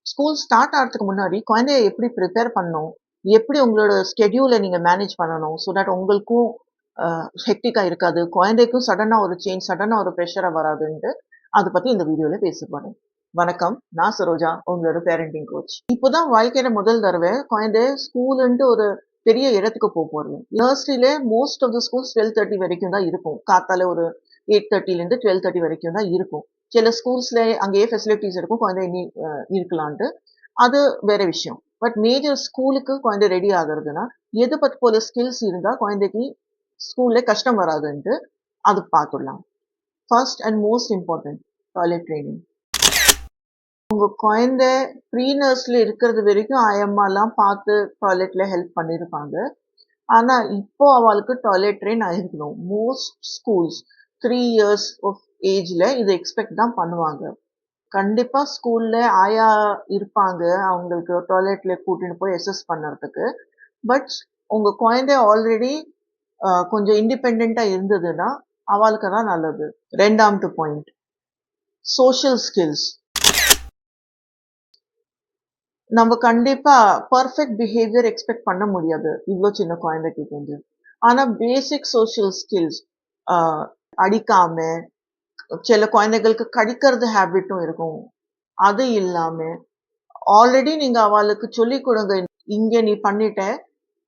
School start ஆறதுக்கு முன்னாடி குழந்தைய எப்படி ப்ரிப்பேர் பண்ணணும்? எப்படி உங்களோட ஸ்கெட்யூல நீங்க மேனேஜ் பண்ணணும்? ஸோ தட் உங்களுக்கும் ஹெக்டிக்கா இருக்காது. குழந்தைக்கும் சடனா ஒரு சேஞ்ச், சடனா ஒரு ப்ரெஷரா வராதுன்ட்டு, அத பத்தி இந்த வீடியோல பேச போறேன். வணக்கம். நான் சரோஜா, உங்களோட பேரண்டிங் கோச். இப்போதான் வாழ்க்கையில முதல் தடவ குழந்தை ஸ்கூலுன்ட்டு ஒரு பெரிய இடத்துக்கு போறது. நர்சரில மோஸ்ட் ஆஃப் த ஸ்கூல்ஸ் 12:30 வரைக்கும் தான் இருக்கும். காத்தால ஒரு 8:30லேருந்து 12:30 வரைக்கும் தான் இருக்கும். சில ஸ்கூல்ஸ்ல அங்கேயே ஃபெசிலிட்டீஸ் இருக்கும். குழந்தை இனி இருக்கலான்ட்டு. அது வேற விஷயம். பட் மேஜர் ஸ்கூலுக்கு குழந்தை ரெடி ஆகுறதுன்னா, எது பத்தி போல ஸ்கில்ஸ் இருந்தா குழந்தைக்கு ஸ்கூல்ல கஷ்டம் வராதுன்ட்டு அது பார்த்துடலாம். First and most important toilet training. உங்க குழந்தை ப்ரீ நர்ஸ்ல இருக்கிறது வரைக்கும் ஆயம்மாலாம் பார்த்து டாய்லெட்ல ஹெல்ப் பண்ணியிருப்பாங்க. ஆனா இப்போ அவளுக்கு டாய்லெட் ட்ரெயின் ஆயிருக்கணும். மோஸ்ட் ஸ்கூல்ஸ் 3 இயர்ஸ் ஆஃப் ஏஜ்ல இத எக்ஸ்பெக்ட் தான் பண்ணுவாங்க. கண்டிப்பா ஸ்கூல்ல ஆயா இருப்பாங்க. அவங்களுக்கு டாய்லெட்ல கூட்டிட்டு போய் அசஸ் பண்ணறதுக்கு. பட் உங்க குழந்தை ஆல்ரெடி கொஞ்சம் இண்டிபெண்டன்ட்டா இருந்ததுன்னா, அவளுக்கு தான் நல்லது. 2வது பாயிண்ட் சோஷியல் ஸ்கில்ஸ். நம்ம கண்டிப்பா பெர்ஃபெக்ட் பிஹேவியர் எக்ஸ்பெக்ட் பண்ண முடியாது. இவ்ளோ சின்ன குழந்தைகிட்ட இருந்து. ஆனா பேசிக் சோஷியல் ஸ்கில்ஸ் அ அடிக்காம, சில குழந்தைகளுக்கு கடிக்கிறது ஹேபிட்டும் இருக்கும். அது இல்லாம ஆல்ரெடி நீங்க அவளுக்கு சொல்லிக் கொடுங்க. இங்க நீ பண்ணிட்ட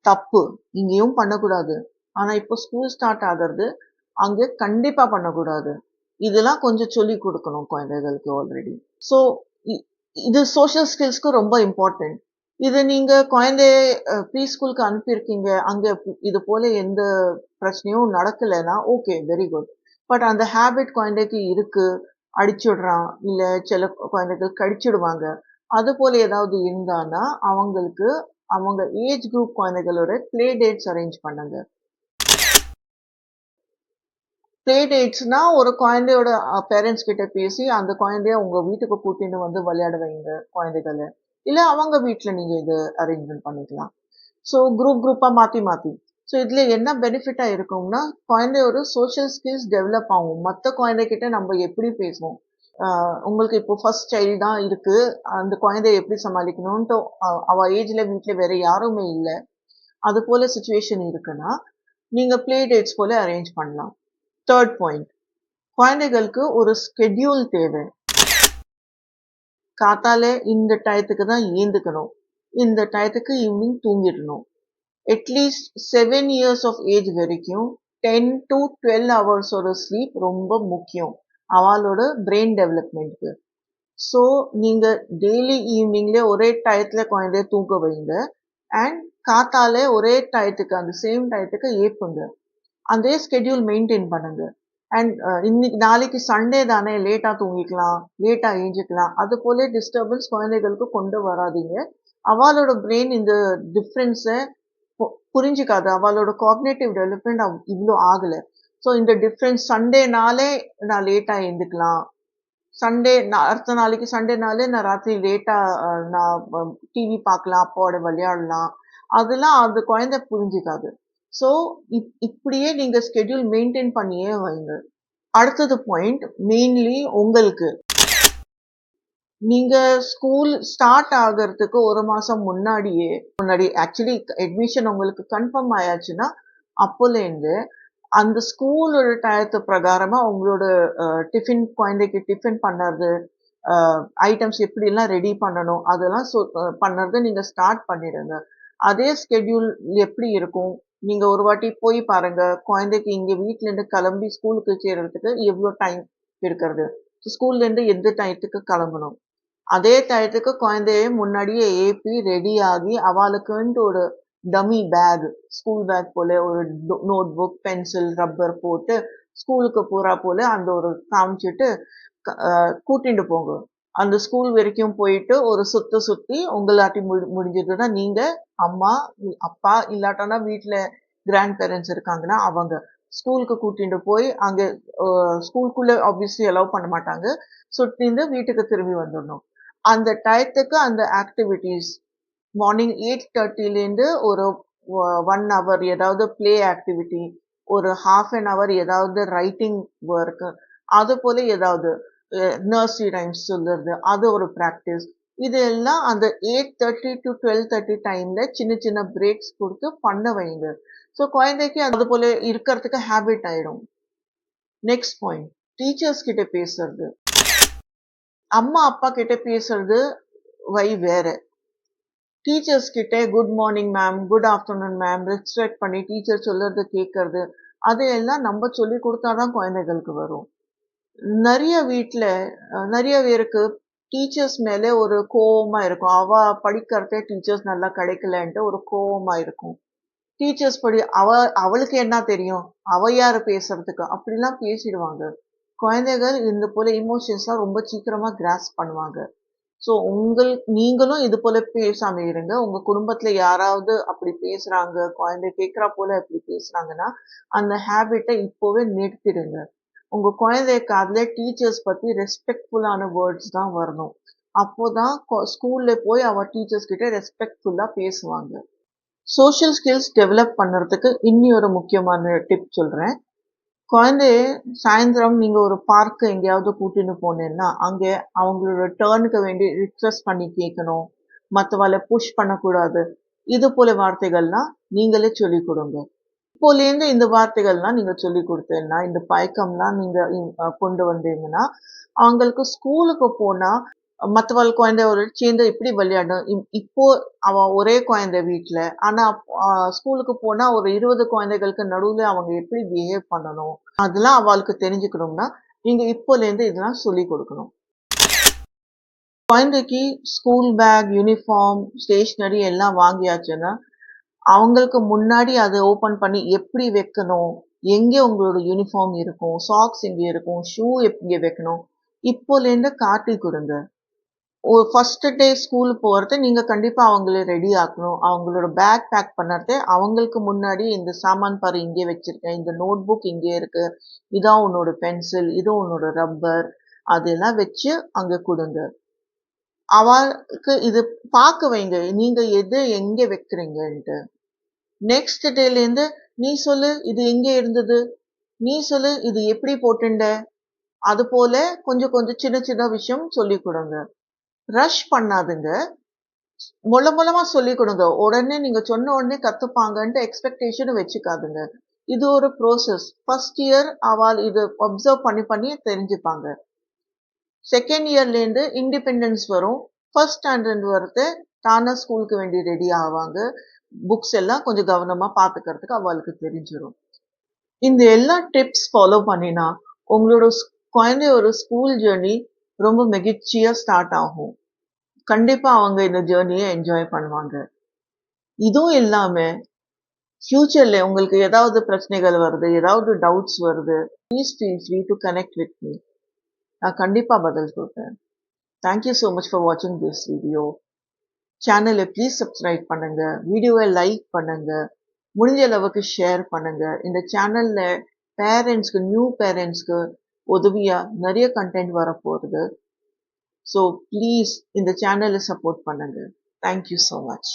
தப்பு. இங்கேயும் பண்ணக்கூடாது. ஆனா இப்போ ஸ்கூல் ஸ்டார்ட் ஆகுறது, அங்க கண்டிப்பா பண்ணக்கூடாது. இதெல்லாம் கொஞ்சம் சொல்லிக் கொடுக்கணும் குழந்தைகளுக்கு ஆல்ரெடி. ஸோ இ இது சோஷியல் ஸ்கில்ஸ்க்கு ரொம்ப இம்பார்ட்டன்ட். இது நீங்க குழந்தைய ப்ரீ ஸ்கூலுக்கு அனுப்பியிருக்கீங்க. அங்க இது போல எந்த பிரச்சனையும் நடக்கலைன்னா, ஓகே வெரி குட். பட் அந்த ஹேபிட் குழந்தைக்கு இருக்கு. அடிச்சுடுறான், இல்ல சில குழந்தைகள் கடிச்சிடுவாங்க. அது போல ஏதாவது இருந்தான்னா, அவங்களுக்கு அவங்க ஏஜ் குரூப் குழந்தைகளோட ப்ளே டேட்ஸ் அரேஞ்ச் பண்ணுங்க. ப்ளே டேட்ஸ்னா ஒரு குழந்தையோட பேரண்ட்ஸ் கிட்ட பேசி, அந்த குழந்தைய உங்க வீட்டுக்கு கூட்டிட்டு வந்து விளையாட வைங்க குழந்தைகள. இல்ல அவங்க வீட்ல நீங்க இது அரேஞ்ச்மென்ட் பண்ணிக்கலாம். ஸோ குரூப்பா மாத்தி மாத்தி. ஸோ இதுல என்ன பெனிஃபிட்டா இருக்கும்னா, குழந்தையோட சோஷியல் ஸ்கில்ஸ் டெவலப் ஆகும். மத்த குழந்தைகிட்ட நம்ம எப்படி பேசுவோம்? உங்களுக்கு இப்போ ஃபர்ஸ்ட் சைல்டு தான் இருக்கு. அந்த குழந்தைய எப்படி சமாளிக்கணும்ன்ட்டு அவ ஏஜ்ல வீட்ல வேற யாருமே இல்ல. அது போல சிச்சுவேஷன் இருக்குன்னா, நீங்க ப்ளே டேட்ஸ் போல அரேஞ்ச் பண்ணலாம். 3 பாயிண்ட் குழந்தைகளுக்கு ஒரு ஸ்கெட்யூல் தேவை. காத்தால இந்த டயத்துக்கு தான் ஏந்துக்கணும். இந்த டயத்துக்கு ஈவினிங் தூங்கிடணும். அட்லீஸ்ட் 7 இயர்ஸ் ஆஃப் ஏஜ் வரைக்கும் 10 to 12 ஹவர்ஸோட ஸ்லீப் ரொம்ப முக்கியம். அவளோட பிரெயின் டெவலப்மெண்ட்க்கு. ஸோ நீங்க டெய்லி ஈவினிங்ல ஒரே டயத்துல குழந்தைய தூங்க வைங்க. அண்ட் காத்தால ஒரே டயத்துக்கு அந்த சேம் டயத்துக்கு ஏப்புங்க. அதே ஸ்கெட்யூல் மெயின்டைன் பண்ணுங்க. அண்ட் நாளைக்கு சண்டே தானே லேட்டா தூங்கிக்கலாம், லேட்டா ஏஞ்சிக்கலாம். அது போல டிஸ்டர்பன்ஸ் குழந்தைகளுக்கு கொண்டு வராதீங்க. அவளோட பிரெயின் இந்த டிஃபரன்ஸ புரிஞ்சுக்காது. அவளோட காக்னிட்டிவ் டெவலப்மெண்ட் இவ்ளோ ஆகல. ஸோ இந்த டிஃபரன்ஸ் சண்டேனாலே நான் லேட்டா எழுந்துக்கலாம். அடுத்த நாளைக்கு சண்டேனாலே நான் ராத்திரி லேட்டா நான் டிவி பார்க்கலாம், அப்பாவோட விளையாடலாம். அதெல்லாம் அந்த குழந்தை புரிஞ்சுக்காது. ஸோ இப்படியே நீங்க ஸ்கெட்யூல் மெயின்டைன் பண்ணியே வைங்க. அடுத்தது பாயிண்ட் மெயின்லி உங்களுக்கு. நீங்க ஸ்கூல் ஸ்டார்ட் ஆகறதுக்கு 1 மாசம் முன்னாடி ஆக்சுவலி அட்மிஷன் உங்களுக்கு கன்ஃபார்ம் ஆயாச்சுன்னா, அப்போலேருந்து அந்த ஸ்கூலோட டயத்து பிரகாரமா உங்களோட குழந்தைக்கு டிஃபன் பண்ணறது, ஐட்டம்ஸ் எப்படிலாம் ரெடி பண்ணணும், அதெல்லாம் பண்ணறத நீங்க ஸ்டார்ட் பண்ணிடுங்க. அதே ஸ்கெட்யூல் எப்படி இருக்கும்? நீங்க ஒரு வாட்டி போய் பாருங்க. குழந்தைக்கு இங்க வீட்லேருந்து கிளம்பி ஸ்கூலுக்கு சேர்றதுக்கு எவ்வளோ டைம் எடுக்கறது? ஸ்கூல்லேருந்து எந்த டயத்துக்கு கிளம்பணும்? அதே டயத்துக்கு குழந்தைய முன்னாடியே ஏப்பி ரெடி ஆகி அவளுக்குன்ட்டு ஒரு டம்மி பேக், ஸ்கூல் பேக் போல ஒரு நோட் புக், பென்சில், ரப்பர் போட்டு ஸ்கூலுக்கு போறா போல அந்த ஒரு காமிச்சிட்டு கூட்டிட்டு போங்க. அந்த ஸ்கூல் வரைக்கும் போயிட்டு ஒரு சுத்தி உங்களாட்டி முடிஞ்சதுன்னா நீங்க அம்மா, அப்பா இல்லாட்டனா வீட்ல கிராண்ட் பேரண்ட்ஸ் இருக்காங்கன்னா அவங்க ஸ்கூலுக்கு கூட்டிட்டு போய் அங்க ஸ்கூலுக்குள்ள ஆப்வியஸ்லி அலோவ் பண்ண மாட்டாங்க. சுத்திந்து வீட்டுக்கு திரும்பி வந்துடணும். அந்த டயத்துக்கு அந்த ஆக்டிவிட்டீஸ் மார்னிங் 8:30லேருந்து ஒரு 1 ஹவர் ஏதாவது ப்ளே ஆக்டிவிட்டி, ஒரு ஹாஃப் அன் ஹவர் ஏதாவது ரைட்டிங் ஒர்க், அது போல ஏதாவது நர்சரி ரைம்ஸ் சொல்றது, அது ஒரு பிராக்டிஸ். இது எல்லாம் அந்த 8:30 to 12:30 டைம்ல சின்ன சின்ன பிரேக்ஸ் கொடுத்து பண்ண வைங்க. ஸோ குழந்தைக்கு அது போல இருக்கிறதுக்கு ஹேபிட் ஆயிடும். நெக்ஸ்ட் பாயிண்ட், டீச்சர்ஸ் கிட்ட பேசுறது. அம்மா அப்பா கிட்ட பேசுறது வேற. டீச்சர்ஸ் கிட்ட good morning ma'am, good afternoon ma'am, respect பண்ணி டீச்சர் சொல்றது கேட்கறது, அதையெல்லாம் நம்ம சொல்லி கொடுத்தாதான் குழந்தைகளுக்கு வரும். நிறைய வீட்ல நிறைய பேருக்கு டீச்சர்ஸ் மேல ஒரு கோவமா இருக்கும். அவ படிக்கிறதே டீச்சர்ஸ் நல்லா கிடைக்கலன்ட்டு ஒரு கோவமா இருக்கும். டீச்சர்ஸ் அவளுக்கு என்ன தெரியும், அவ யாரு பேசுறதுக்கு, அப்படிலாம் பேசிடுவாங்க. குழந்தைகள் இந்த போல இமோஷன்ஸ்லாம் ரொம்ப சீக்கிரமா கிராஸ்ப் பண்ணுவாங்க. ஸோ நீங்களும் இது போல பேசாம இருங்க. உங்க குடும்பத்துல யாராவது அப்படி பேசுறாங்க, குழந்தை கேட்கிறா போல அப்படி பேசுறாங்கன்னா, அந்த ஹேபிட்டை இப்போவே நிறுத்திடுங்க. உங்க குழந்தை காதுல டீச்சர்ஸ் பத்தி ரெஸ்பெக்ட்ஃபுல்லான வேர்ட்ஸ் தான் வரணும். அப்போதான் ஸ்கூல்ல போய் அவ டீச்சர்ஸ் கிட்ட ரெஸ்பெக்ட்ஃபுல்லா பேசுவாங்க. சோஷியல் ஸ்கில்ஸ் டெவலப் பண்ணுறதுக்கு இன்னி ஒரு முக்கியமான டிப் சொல்றேன். குழந்தைய சாயந்தரம் நீங்க ஒரு பார்க் எங்கேயாவது கூட்டின்னு போனீங்கன்னா, அங்கே அவங்களோட டர்னுக்கு வேண்டி ரிக்வெஸ்ட் பண்ணி கேட்கணும். மத்தவங்கள புஷ் பண்ணக்கூடாது. இது போல வார்த்தைகள்லாம் நீங்களே சொல்லிக் கொடுங்க. இப்போலேருந்து இந்த வார்த்தைகள்லாம் நீங்க சொல்லிக் கொடுத்தீங்கன்னா, இந்த பழக்கம்லாம் நீங்க கொண்டு வந்தீங்கன்னா, அவங்களுக்கு ஸ்கூலுக்கு போனா மத்தவள் குழந்தையோட சேர்ந்து எப்படி விளையாடணும். இப்போ அவ ஒரே குழந்தை வீட்ல. ஆனா ஸ்கூலுக்கு போனா ஒரு 20 குழந்தைகளுக்கு நடுவுல அவங்க எப்படி பிஹேவ் பண்ணணும். அதெல்லாம் அவளுக்கு தெரிஞ்சுக்கணும்னா, நீங்க இப்போலேருந்து இதெல்லாம் சொல்லிக் கொடுக்கணும். குழந்தைக்கு ஸ்கூல் பேக், யூனிஃபார்ம், ஸ்டேஷனரி எல்லாம் வாங்கியாச்சுன்னா, அவங்களுக்கு முன்னாடி அதை ஓபன் பண்ணி எப்படி வைக்கணும், எங்கே உங்களோட யூனிஃபார்ம் இருக்கும், சாக்ஸ் எங்கே இருக்கும், ஷூ எங்கே வைக்கணும், இப்போலேருந்து காட்டி கொடுங்க. ஃபர்ஸ்ட் டே ஸ்கூல் போறது நீங்க கண்டிப்பா அவங்கள ரெடி ஆக்கணும். அவங்களோட பேக் பேக் பண்ணறது அவங்களுக்கு முன்னாடி இந்த சாமான் பாரு இங்கே வச்சிருக்கேன், இந்த நோட் புக் இங்கே இருக்கு, இதான் உன்னோட பென்சில், இது உன்னோட ரப்பர், அதெல்லாம் வச்சு அங்க கொடுங்க. அவளுக்கு இது பார்க்க வைங்க, நீங்க எது எங்க வைக்கிறீங்கன்ட்டு. நெக்ஸ்ட் டேலேருந்து நீ சொல்லு இது எங்கே இருந்தது, நீ சொல்லு இது எப்படி போட்டுண்ட, அது போல கொஞ்சம் கொஞ்சம் சின்ன சின்ன விஷயம் சொல்லி கொடுங்க. ரஷ் பண்ணாதுங்க. மூலமா சொல்லிக் கொடுங்க. உடனே நீங்க சொன்ன உடனே கத்துப்பாங்கன்ட்டு எக்ஸ்பெக்டேஷன் வச்சுக்காதுங்க. இது ஒரு ப்ரோசஸ். ஃபர்ஸ்ட் இயர் அவள் இது அப்சர்வ் பண்ணி பண்ணி தெரிஞ்சுப்பாங்க. செகண்ட் இயர்லேருந்து இண்டிபெண்டன்ஸ் வரும். ஃபர்ஸ்ட் ஸ்டாண்டர்ட் வரது தானா ஸ்கூலுக்கு வேண்டி ரெடி ஆவாங்க. புக்ஸ் எல்லாம் கொஞ்சம் கவனமா பார்த்துக்கிறதுக்கு அவளுக்கு தெரிஞ்சிடும். இந்த எல்லா டிப்ஸ் ஃபாலோ பண்ணினா உங்களோட குழந்தையோட ஸ்கூல் ஜேர்னி ரொம்ப மகிழ்ச்சியா ஸ்டார்ட் ஆகும். கண்டிப்பா அவங்க இந்த ஜேர்னியை என்ஜாய் பண்ணுவாங்க. இதுவும் இல்லாம ஃபியூச்சர்ல உங்களுக்கு ஏதாவது பிரச்சனைகள் வருது, ஏதாவது டவுட்ஸ் வருது, please feel free to connect with me. நான் கண்டிப்பா பதில் கொடுப்பேன். தேங்க்யூ ஸோ மச் ஃபார் வாட்சிங் திஸ் வீடியோ. சேனலை ப்ளீஸ் சப்ஸ்கிரைப் பண்ணுங்க, வீடியோவை லைக் பண்ணுங்க, முடிஞ்ச அளவுக்கு ஷேர் பண்ணுங்க. இந்த சேனல்ல பேரண்ட்ஸ்க்கு, நியூ பேரண்ட்ஸ்க்கு உதவியா நிறைய கண்டென்ட் வரப்போகுது. ஸோ ப்ளீஸ் இந்த சேனலை சப்போர்ட் பண்ணுங்க. Thank you so much.